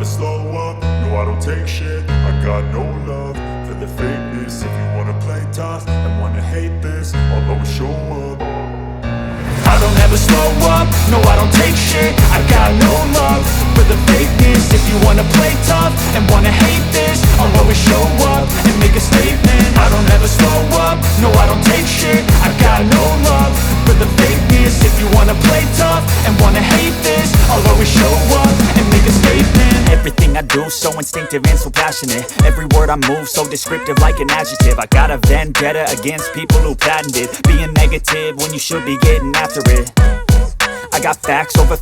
slow up, no I don't take shit. I got no love for the fakeness. If you wanna play tough and wanna hate this, I'll always show up. I don't ever slow up, no I don't take shit. I got no love for the fakeness. If you wanna play tough and wanna hate this, I'll always show up and make a statement. I don't ever slow up, no I don't take shit. I got no love for the fakeness. If you wanna play tough and wanna hate this, I'll always show up and make a statement. Everything I do so instinctive and so passionate. Every word I move so descriptive like an adjective. I got a vendetta against people who patented being negative when you should be getting after it. I got facts over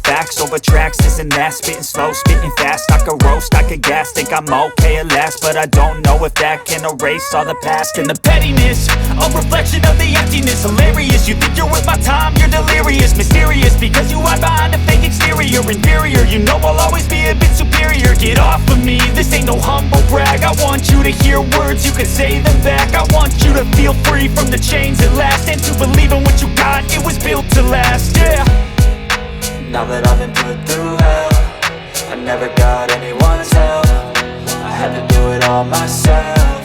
tracks, this and that. Spitting slow, spitting fast, I could roast, I could gas. Think I'm okay at last, but I don't know if that can erase all the past. And the pettiness, a reflection of the emptiness. Hilarious, you think you're worth my time, you're delirious. Mysterious, because you hide behind a fake exterior. Inferior, you know I'll always be a bit superior. Get off of me, this ain't no humble brag. I want you to hear words, you can say them back. I want you to feel free from the chains at last, and to believe in what you got, it was built to last, yeah. Now that I've been put through hell, I never got anyone's help. I had to do it all myself.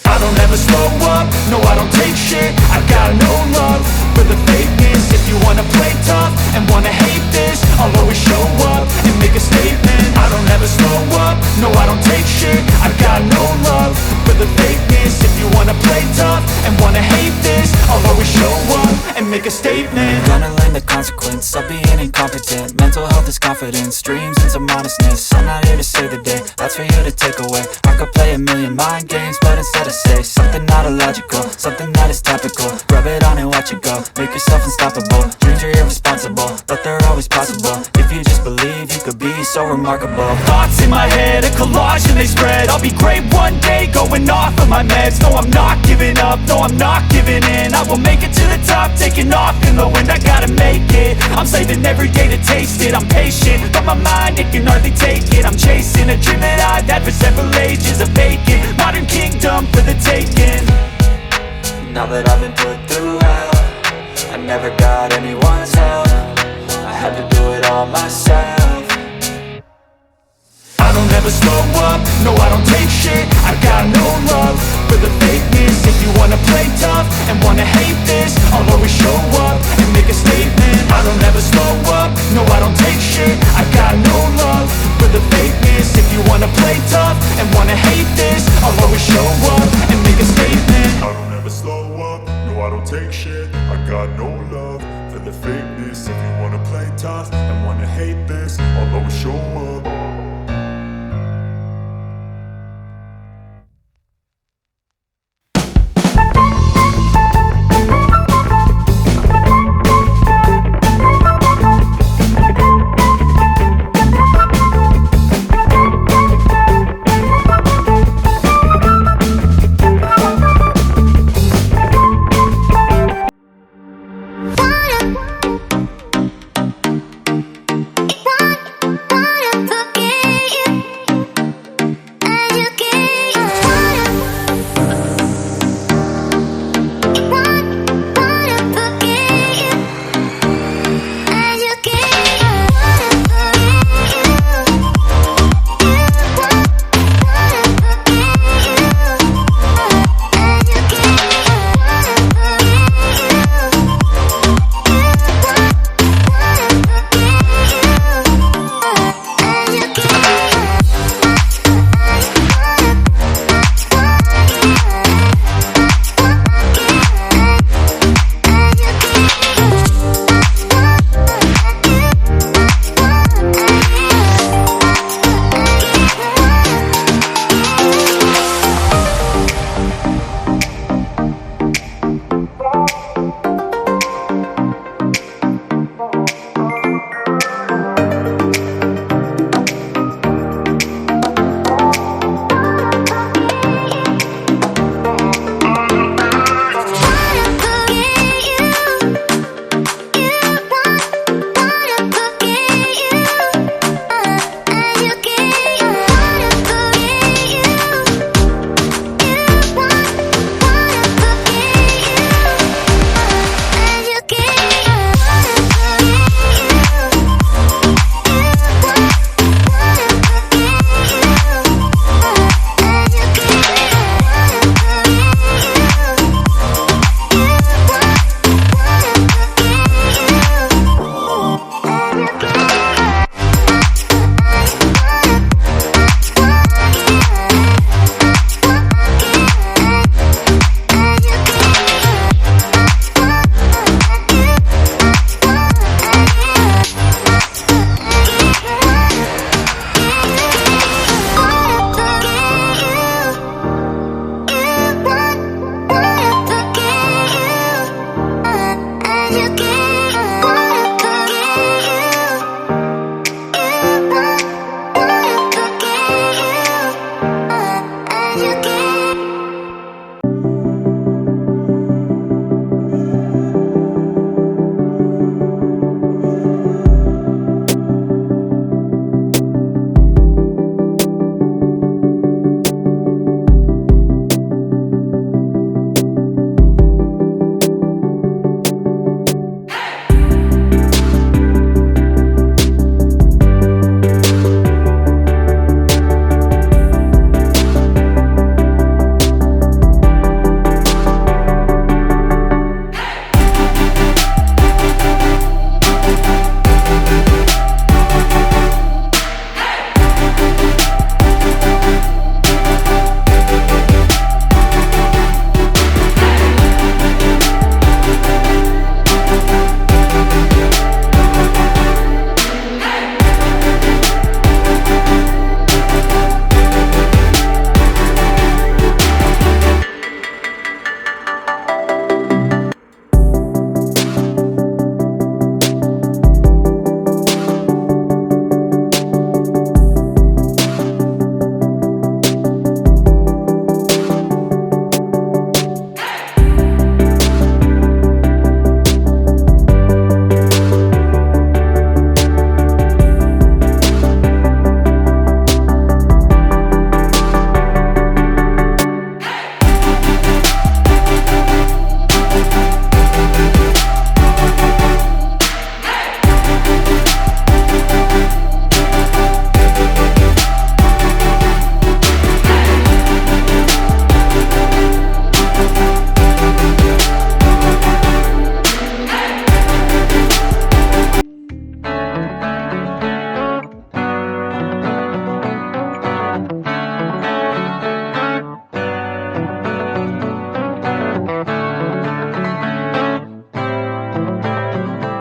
I don't ever slow up, no I don't take shit. I got no love for the fakeness. If you wanna play tough and wanna hate this, I'll always show up and make a statement. I don't ever slow up, no I don't take shit. I got no love for the fakeness. If you wanna play tough and wanna hate this, I'll always show up and make a statement. Gonna learn the consequence of being incompetent. Mental health is confidence, dreams and some honestness. I'm not here to save the day, that's for you to take away. I could play a million mind games, but instead I say something not illogical, something that is topical. Rub it on and watch it go, make yourself unstoppable. Dreams are irresponsible, but they're always possible. If you just believe, you could be so remarkable. Thoughts in my head, a collage and they spread. I'll be great one day, going off of my meds. No, I'm not giving up, no, I'm not giving in. I will make it to the top, taking off in the wind. I gotta make it, I'm saving every day to taste it. I'm patient, but my mind, it can hardly take it. I'm chasing a dream that I've had for several ages. A vacant, modern kingdom for the taking. Now that I've been put through hell, I never got anyone's help. I had to do it all myself. I don't ever slow up, no I don't take shit. I got no love for the fakeness. If you wanna play tough and wanna hate this, I'll always show up and make a statement. I don't ever slow up, no I don't take shit. I got no love for the fakeness. If you wanna play tough and wanna hate